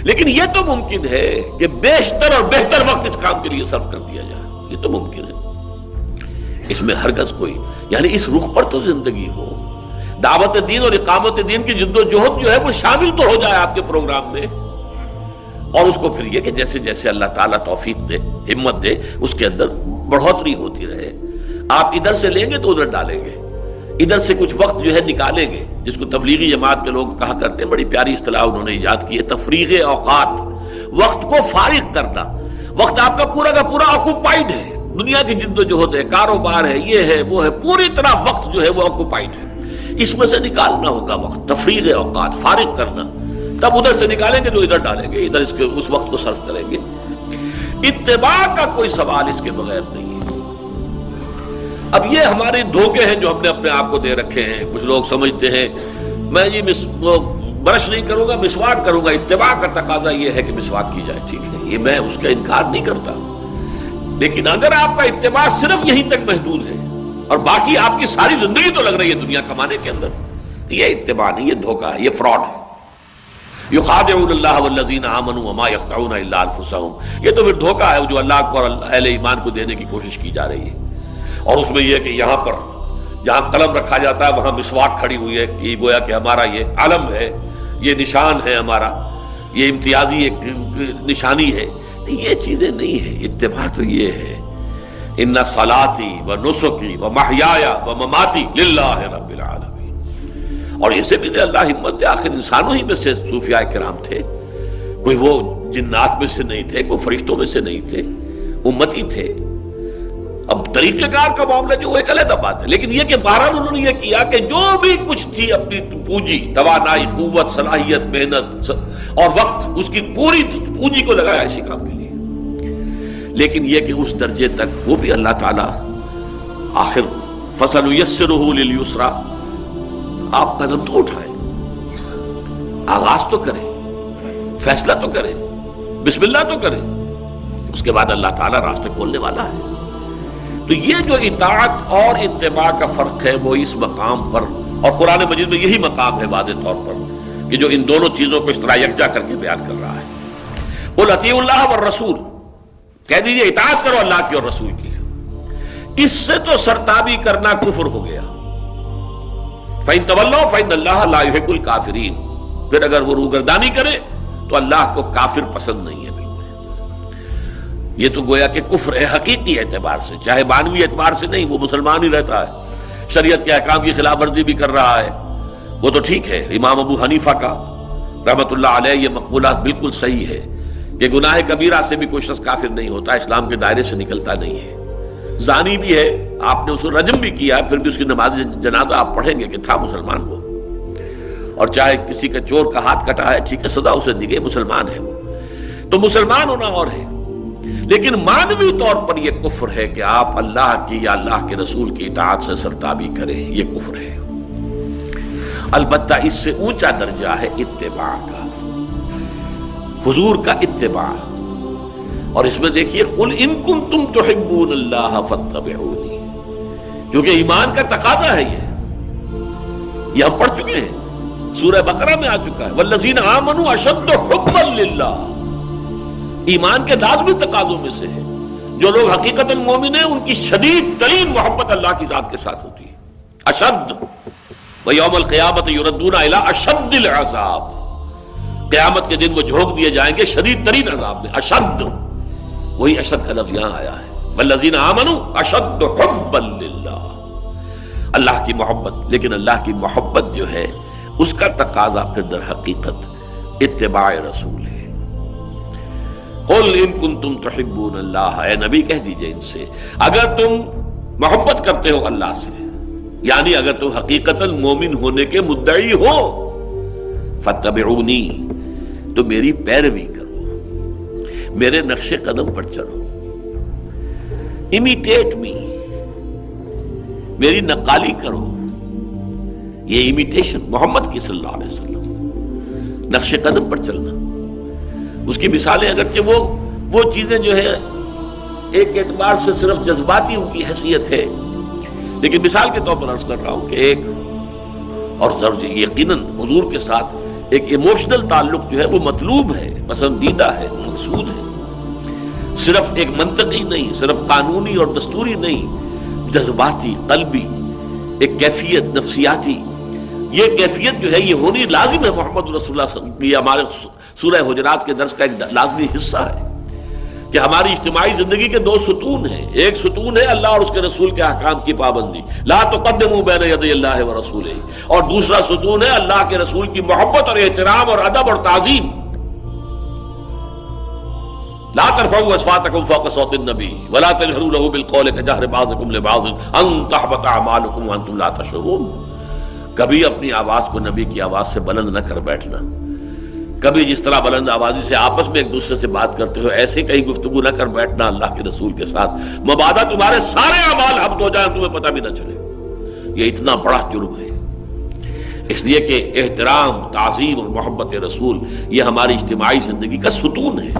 لیکن یہ تو ممکن ہے کہ بیشتر اور بہتر وقت اس کام کے لیے صرف کر دیا جائے، یہ تو ممکن ہے، اس میں ہرگز کوئی، یعنی اس رخ پر تو زندگی ہو، دعوت دین اور اقامت دین کی جد و جہد جو ہے وہ شامل تو ہو جائے آپ کے پروگرام میں، اور اس کو پھر یہ کہ جیسے جیسے اللہ تعالیٰ توفیق دے، ہمت دے، اس کے اندر بڑھوتری ہوتی رہے۔ آپ ادھر سے لیں گے تو ادھر ڈالیں گے، ادھر سے کچھ وقت جو ہے نکالیں گے، جس کو تبلیغی جماعت کے لوگ کہا کرتے ہیں، بڑی پیاری اصطلاح انہوں نے ایجاد کی ہے، تفریغ اوقات، وقت کو فارغ کرنا۔ وقت آپ کا پورا آکوپائیڈ ہے، دنیا کی جد و جہد ہے، کاروبار ہے، یہ ہے وہ ہے، پوری طرح وقت جو ہے وہ آکوپائیڈ ہے، اس میں سے نکالنا ہوگا وقت، تفریغ اوقات، فارغ کرنا، تب ادھر سے نکالیں گے تو ادھر ڈالیں گے، ادھر اس وقت کو صرف کریں گے۔ اتباع کا کوئی سوال اس کے بغیر نہیں ہے۔ اب یہ ہمارے دھوکے ہیں جو ہم نے اپنے آپ کو دے رکھے ہیں۔ کچھ لوگ سمجھتے ہیں میں جی برش نہیں کروں گا، مسواک کروں گا، اتباع کا تقاضا یہ ہے کہ مسواک کی جائے، ٹھیک ہے، یہ میں اس کا انکار نہیں کرتا، لیکن اگر آپ کا اتباع صرف یہیں تک محدود ہے اور باقی آپ کی ساری زندگی تو لگ رہی ہے دنیا کمانے کے اندر، یہ اتباع نہیں، یہ دھوکہ ہے، یہ فراڈ ہے۔ یخادعون اللہ والذین آمنوا وما یخدعون الا انفسهم، یہ تو پھر دھوکہ ہے جو اللہ کو اور اہل ایمان کو دینے کی کوشش کی جا رہی ہے، اور اس میں یہ کہ یہاں پر جہاں قلم رکھا جاتا ہے وہاں مسواک کھڑی ہوئی ہے، یہ گویا کہ ہمارا یہ علم ہے، یہ نشان ہے ہمارا، یہ امتیازی ایک نشانی ہے، یہ چیزیں نہیں ہیں۔ اتباع تو یہ ہے ان صلاتی و نسکی و محیای و مماتی للہ رب العالمین، اور اسے بھی اللہ ہمت دے، آخر انسانوں ہی میں سے صوفیاء کرام تھے، کوئی وہ جنات میں سے نہیں تھے، کوئی فرشتوں میں سے نہیں تھے، امتی تھے۔ اب طریقہ کار کا معاملہ جو وہ ایک علیحدہ بات ہے، لیکن یہ کہ بہرحال انہوں نے یہ کیا کہ جو بھی کچھ تھی اپنی پونجی، توانائی، قوت، صلاحیت، محنت اور وقت، اس کی پوری پونجی کو لگایا اسی کام کے لیے، لیکن یہ کہ اس درجے تک وہ بھی اللہ تعالیٰ آخر فَسَنُيَسِّرُهُ لِلْيُسْرَىٰ، آپ قدم تو اٹھائیں، آغاز تو کریں، فیصلہ تو کریں، بسم اللہ تو کریں، اس کے بعد اللہ تعالیٰ راستے کھولنے والا ہے۔ تو یہ جو اطاعت اور اتباع کا فرق ہے وہ اس مقام پر، اور قرآن مجید میں یہی مقام ہے واضح طور پر کہ جو ان دونوں چیزوں کو اس طرح یکجا کر کے بیان کر رہا ہے۔ قُلْ اطیعوا اللہ والرسول، کہہ دیجیے اطاعت کرو اللہ کی اور رسول کی۔ اس سے تو سرتابی کرنا کفر ہو گیا، فَإِن تَوَلَّوْا فَإِنَّ اللَّهَ لَا يُحِبُّ الْكَافِرِينَ، پھر اگر وہ روگردانی کرے تو اللہ کو کافر پسند نہیں ہے۔ یہ تو گویا کہ کفر ہے حقیقی اعتبار سے، چاہے معنوی اعتبار سے نہیں، وہ مسلمان ہی رہتا ہے، شریعت کے احکام کی خلاف ورزی بھی کر رہا ہے، وہ تو ٹھیک ہے۔ امام ابو حنیفہ کا رحمۃ اللہ علیہ یہ مقولات بالکل صحیح ہے کہ گناہ کبیرہ سے بھی کوئی شخص کافر نہیں ہوتا، اسلام کے دائرے سے نکلتا نہیں ہے۔ زانی بھی ہے، آپ نے اس کو رجم بھی کیا ہے، پھر بھی اس کی نماز جنازہ آپ پڑھیں گے کہ تھا مسلمان وہ، اور چاہے کسی کا چور کا ہاتھ کٹا ہے، ٹھیک ہے، سزا اسے دی گئی، مسلمان ہے وہ، تو مسلمان ہونا اور ہے۔ لیکن معنوی طور پر یہ کفر ہے کہ آپ اللہ کی یا اللہ کے رسول کی اطاعت سے سرتابی کریں، یہ کفر ہے۔ البتہ اس سے اونچا درجہ ہے اتباع کا، حضور کا اتباع، اور اس میں دیکھیے قُلْ إِن كُنتُمْ تُحِبُّونَ اللَّهَ فَاتَّبِعُونِي، کیونکہ ایمان کا تقاضا ہے، یہ ہم پڑھ چکے ہیں، سورہ بقرہ میں آ چکا ہے، وَالَّذِينَ آمَنُوا أَشَدُّ حُبًّا لِلَّهِ، ایمان کے لازمی تقاضوں میں سے ہے، جو لوگ حقیقت المومن ہیں ان کی شدید ترین محبت اللہ کی ذات کے ساتھ ہوتی ہے۔ اشد ویوم القیامت یردون الی اشد العذاب، قیامت کے دن وہ جھونک دیے جائیں گے شدید ترین عذاب میں، اشد، وہی اشد کا لفظ یہاں آیا ہے، والذین آمنوا اشد حبا للہ، اللہ کی محبت، لیکن اللہ کی محبت جو ہے اس کا تقاضا پھر در حقیقت اتباع رسول ہے۔ قُلْ إِن كُنتُمْ تُحِبُّونَ اللَّهَ، اے نبی کہہ دیجئے ان سے اگر تم محبت کرتے ہو اللہ سے، یعنی اگر تم حقیقتاً مومن ہونے کے مدعی ہو، فَاتَّبِعُونِي، تو میری پیروی کرو، میرے نقش قدم پر چلو، امیٹیٹ می، میری نقالی کرو، یہ امیٹیشن محمد کی صلی اللہ علیہ وسلم، نقش قدم پر چلنا۔ اس کی مثالیں اگرچہ وہ چیزیں جو ہے ایک اعتبار سے صرف جذباتی ان کی حیثیت ہے، لیکن مثال کے طور پر عرض کر رہا ہوں کہ ایک اور ضرور یقیناً حضور کے ساتھ ایک ایموشنل تعلق جو ہے وہ مطلوب ہے، پسندیدہ ہے، مقصود ہے، صرف ایک منطقی نہیں، صرف قانونی اور دستوری نہیں، جذباتی، قلبی، ایک کیفیت نفسیاتی. یہ کیفیت جو ہے یہ ہونی لازم ہے. محمد رسول اللہ صلی اللہ علیہ وسلم، یہ ہمارے سورہ حجرات کے درس کا ایک لازمی حصہ ہے کہ ہماری اجتماعی زندگی کے دو ستون ہیں. ایک ستون ہے اللہ اور اس کے رسول کے احکام کی پابندی، لا تقدموا بین یدی اللہ ورسولہ، اور دوسرا ستون ہے اللہ کے رسول کی محبت اور احترام اور ادب اور تعظیم. لا ترفعوا اصواتکم فوق صوت النبی ولا تجہروا له بالقول کجہر بعضکم لبعض ان تحبط اعمالکم وانتم لا تشعرون. کبھی اپنی آواز کو نبی کی آواز سے بلند نہ کر بیٹھنا. کبھی جس طرح بلند آوازی سے آپس میں ایک دوسرے سے بات کرتے ہو ایسے کہیں گفتگو نہ کر بیٹھنا اللہ کے رسول کے ساتھ، مبادا تمہارے سارے اعمال حبط ہو جائیں تمہیں پتہ بھی نہ چلے. یہ اتنا بڑا جرم ہے. اس لیے کہ احترام، تعظیم اور محبت رسول یہ ہماری اجتماعی زندگی کا ستون ہے.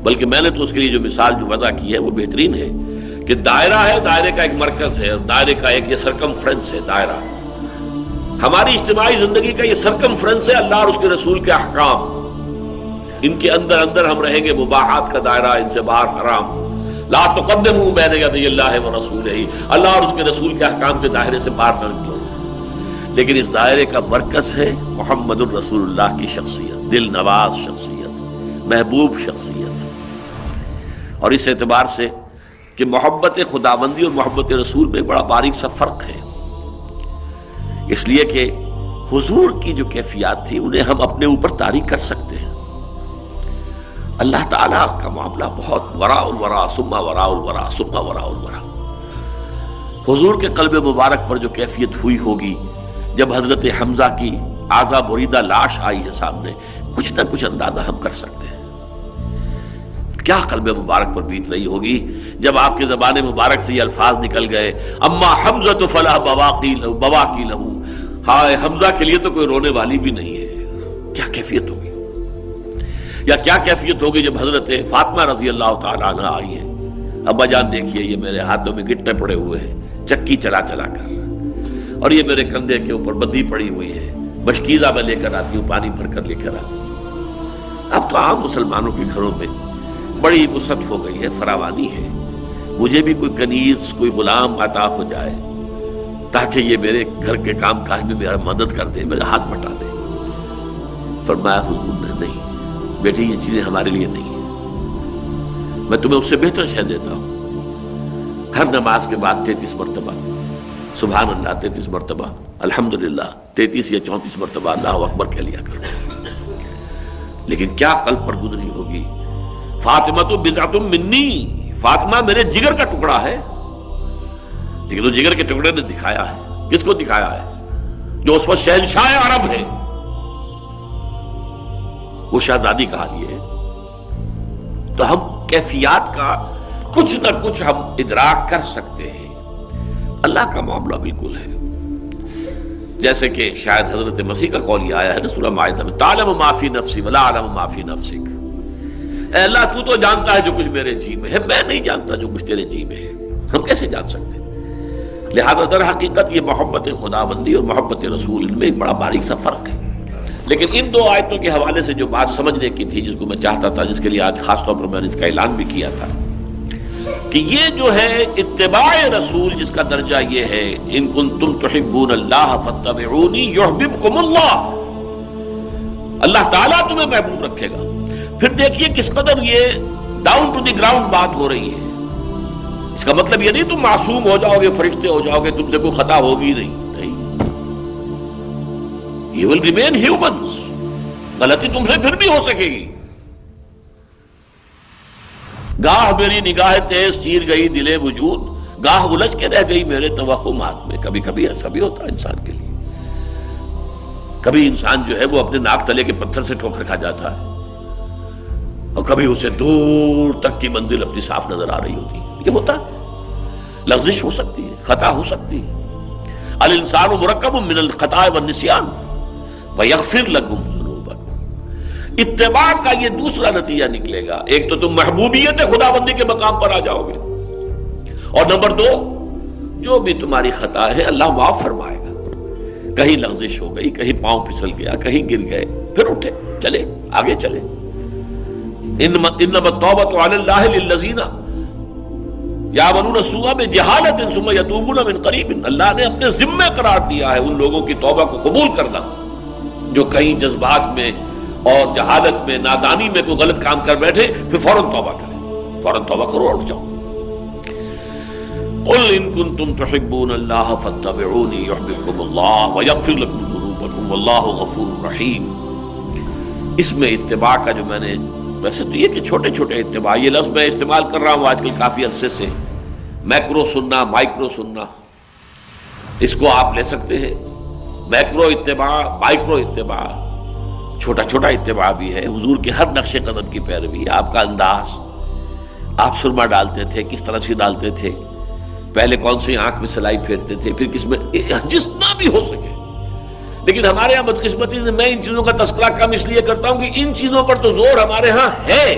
بلکہ میں نے تو اس کے لیے جو مثال جو وضع کی ہے وہ بہترین ہے کہ دائرہ ہے، دائرے کا ایک مرکز ہے، دائرے کا ایک یہ سرکمفرنس ہے. دائرہ ہماری اجتماعی زندگی کا یہ سرکمفرنس ہے، اللہ اور اس کے رسول کے احکام. ان کے اندر اندر ہم رہیں گے. مباحات کا دائرہ، ان سے باہر حرام. لا تقدموا بین یدی اللہ ورسولہ، اللہ اور اس کے رسول کے احکام کے دائرے سے باہر نہ نکلو. لیکن اس دائرے کا مرکز ہے محمد الرسول اللہ کی شخصیت، دل نواز شخصیت، محبوب شخصیت. اور اس اعتبار سے کہ محبت خداوندی اور محبت رسول میں بڑا باریک سا فرق ہے. اس لیے کہ حضور کی جو کیفیات تھی انہیں ہم اپنے اوپر طاری کر سکتے ہیں. اللہ تعالیٰ کا معاملہ بہت وراء الورا ثم وراء الورا ثم وراء الورا. حضور کے قلب مبارک پر جو کیفیت ہوئی ہوگی جب حضرت حمزہ کی اعضا بریدہ لاش آئی ہے سامنے، کچھ نہ کچھ اندازہ ہم کر سکتے ہیں. کیا قلب مبارک پر بیت رہی ہوگی جب آپ کے زبان مبارک سے یہ الفاظ نکل گئے، اما حمزہ فلا بواقی لہو، ہائے حمزہ کے لیے تو کوئی رونے والی بھی نہیں ہے. کیا کیفیت ہوگی؟ یا کیا کیفیت ہوگی جب حضرت فاطمہ رضی اللہ تعالی عنہ آئی ہیں، ابا جان دیکھیے یہ میرے ہاتھوں میں گٹنے پڑے ہوئے ہیں چکی چلا چلا کر، اور یہ میرے کندھے کے اوپر بدی پڑی ہوئی ہے، بشکیزہ میں لے کر آتی ہوں، پانی بھر کر لے کر آتی ہوں. اب تو عام مسلمانوں کے گھروں میں بڑی وسعت ہو گئی ہے، فراوانی ہے. مجھے بھی کوئی کنیز، کوئی غلام عطا ہو جائے تاکہ یہ میرے گھر کے کام کاج میں میرا مدد کر دے، میرا ہاتھ بٹا دے. فرمایا حضور نے، نہیں بیٹی یہ چیزیں ہمارے لیے نہیں ہیں، میں تمہیں اس سے بہتر شے دیتا ہوں. ہر نماز کے بعد 33 مرتبہ سبحان اللہ، 33 مرتبہ الحمدللہ، 33 یا 34 مرتبہ اللہ اکبر کہہ لیا کرو. لیکن کیا قلب پر گزری ہوگی، فاطمہ تو بضعۃ منی، فاطمہ میرے جگر کا ٹکڑا ہے. لیکن وہ جگر کے ٹکڑے نے دکھایا ہے، کس کو دکھایا ہے؟ جو اس وقت شہنشاہ عرب ہے، وہ شہزادی کہا لیے. تو ہم کیفیات کا کچھ نہ کچھ ہم ادراک کر سکتے ہیں. اللہ کا معاملہ بالکل ہے جیسے کہ شاید حضرت مسیح کا قول یہ آیا ہے نا سورہ مائدہ میں، تعلم ما فی نفسی ولا اعلم ما فی نفسک. اے اللہ تو تو جانتا ہے جو کچھ میرے جی میں ہے، میں نہیں جانتا جو کچھ تیرے جی میں ہے. ہم کیسے جان سکتے ہیں؟ لہذا در حقیقت یہ محبت خداوندی اور محبت رسول ان میں ایک بڑا باریک سا فرق ہے. لیکن ان دو آیتوں کے حوالے سے جو بات سمجھنے کی تھی، جس کو میں چاہتا تھا، جس کے لیے آج خاص طور پر میں نے اس کا اعلان بھی کیا تھا، کہ یہ جو ہے اتباع رسول جس کا درجہ یہ ہے، ان کنتم تحبون اللہ فاتبعونی یحببکم اللہ، اللہ تعالیٰ تمہیں محبوب رکھے گا. پھر دیکھیے کس قدر یہ ڈاؤن ٹو دی گراؤنڈ بات ہو رہی ہے. اس کا مطلب یہ نہیں تم معصوم ہو جاؤ گے، فرشتے ہو جاؤ گے، تم سے کوئی خطا ہوگی نہیں. You will remain humans. غلطی تم سے پھر بھی ہو سکے گی. گاہ میری نگاہ تیز چیر گئی دل وجود، گاہ الجھ کے رہ گئی میرے توہمات میں. کبھی کبھی ایسا بھی ہوتا ہے انسان کے لیے. کبھی انسان جو ہے وہ اپنے ناک تلے کے پتھر سے ٹھوکر کھا جاتا ہے، اور کبھی اسے دور تک کی منزل اپنی صاف نظر آ رہی ہوتی ہے. یہ ہوتا ہے، لغزش ہو سکتی ہے، خطا ہو سکتی ہے. الانسان مرکب من الخطاء والنسیان وَيَغْفِرْ لَكُمْ ذُنُوبَكُمْ. اتباع کا یہ دوسرا نتیجہ نکلے گا. ایک تو تم محبوبیت خداوندی کے مقام پر آ جاؤ گے، اور نمبر 2 جو بھی تمہاری خطا ہے اللہ معاف فرمائے گا. کہیں لغزش ہو گئی، کہیں پاؤں پھسل گیا، کہیں گر گئے، پھر اٹھے، چلے آگے چلے۔ انما التوبۃ علی اللہ للذین یعملون السوء بجہالۃ ثم یتوبون من قریب، اللہ نے اپنے ذمے قرار دیا ہے ان لوگوں کی توبہ کو قبول کرنا جو کہیں جذبات میں اور جہالت میں، نادانی میں کوئی غلط کام کر بیٹھے، پھر فوراً توبہ کریں، فوراً توبہ کرو، اٹھ جاؤ۔ قل ان کنتم تحبون اللہ فاتبعونی یحببکم اللہ ویغفر لکم ذنوبکم واللہ غفور رحیم۔ اس میں اتباع کا جو میں نے، ویسے تو یہ کہ چھوٹے چھوٹے اتباع، یہ لفظ میں استعمال کر رہا ہوں آج کل کافی عرصے سے، میکرو سننا، مائکرو سننا، اس کو آپ لے سکتے ہیں، میکرو اتباع، مائکرو اتباع، چھوٹا چھوٹا اتباع بھی ہے، حضور کے ہر نقش قدم کی پیروی، آپ کا انداز، آپ سرما ڈالتے تھے کس طرح سے ڈالتے تھے، پہلے کون سی آنکھ میں سلائی پھیرتے تھے، پھر کس میں، جتنا بھی ہو سکے۔ لیکن ہمارے ہاں بدقسمتی سے میں ان چیزوں کا تذکرہ کم اس لیے کرتا ہوں کہ ان چیزوں پر تو زور ہمارے ہاں ہے۔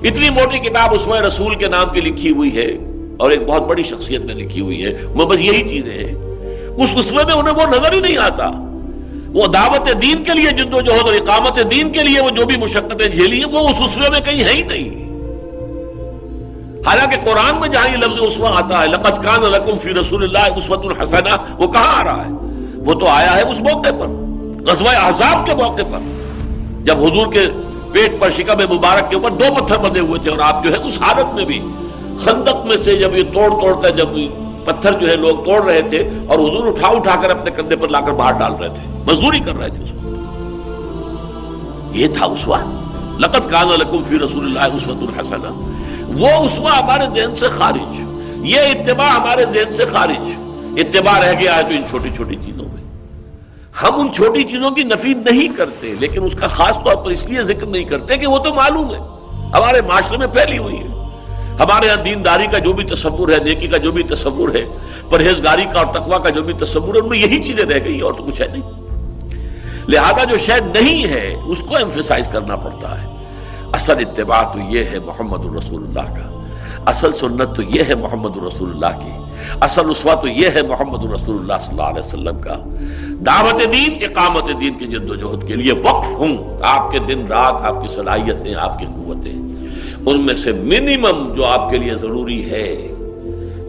اتنی موٹی کتاب اسوہ رسول کے نام کی لکھی ہوئی ہے اور ایک بہت بڑی شخصیت نے لکھی ہوئی ہے، وہ بس یہی چیزیں ہیں، اس اسوے میں انہیں وہ نظر ہی نہیں آتا۔ وہ دعوت دین کے لیے جد و جہد اور اقامت دین کے لیے وہ جو بھی مشقتیں جھیلی ہیں وہ اس اسوے میں کہیں ہے ہی نہیں۔ حالانکہ قرآن میں جہاں یہ لفظ اسوہ آتا ہے، لقد کان لکم فی رسول اللہ اسوۃ حسنہ، وہ کہاں آ رہا ہے؟ وہ تو آیا ہے اس موقع پر، غزوہ احزاب کے موقع پر، جب حضور کے پیٹ پر شکم مبارک کے اوپر 2 پتھر بندھے ہوئے تھے اور آپ جو ہے اس حالت میں بھی خندق میں سے جب یہ توڑ کر جب پتھر جو ہے لوگ توڑ رہے تھے اور حضور اٹھا کر اپنے کندھے پر لا کر باہر ڈال رہے تھے، مزدوری کر رہے تھے اس وقت۔ یہ تھا اسوہ، لقد کان لکم فی رسول اللہ اسوۃ حسنہ۔ وہ اسوہ ہمارے ذہن سے خارج، یہ اتباع ہمارے ذہن سے خارج، اتباع رہ گیا ہے تو ان چھوٹی چھوٹی چیزوں میں۔ ہم ان چھوٹی چیزوں کی نفی نہیں کرتے، لیکن اس کا خاص طور پر اس لیے ذکر نہیں کرتے کہ وہ تو معلوم ہے، ہمارے معاشرے میں پھیلی ہوئی ہے۔ ہمارے یہاں دینداری کا جو بھی تصور ہے، نیکی کا جو بھی تصور ہے، پرہیزگاری کا اور تقویٰ کا جو بھی تصور ہے، ان میں یہی چیزیں رہ گئی اور تو کچھ ہے نہیں۔ لہذا جو شے نہیں ہے اس کو ایمفیسائز کرنا پڑتا ہے۔ اصل اتباع تو یہ ہے محمد الرسول اللہ کا، اصل سنت تو یہ ہے محمد الرسول اللہ کی، اصل اسوہ تو یہ ہے محمد الرسول اللہ صلی اللہ علیہ وسلم کا۔ دعوت دین، اقامت دین کی جد و جہد کے لیے وقف ہوں، آپ کے دن رات، آپ کی صلاحیتیں، آپ کی قوتیں، ان میں سے منیمم جو آپ کے لیے ضروری ہے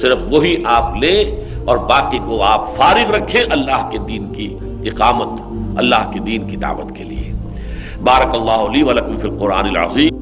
صرف وہی آپ لیں اور باقی کو آپ فارغ رکھیں اللہ کے دین کی اقامت، اللہ کے دین کی دعوت کے لیے۔ بارک اللہ لی ولکم فی القرآن العظیم۔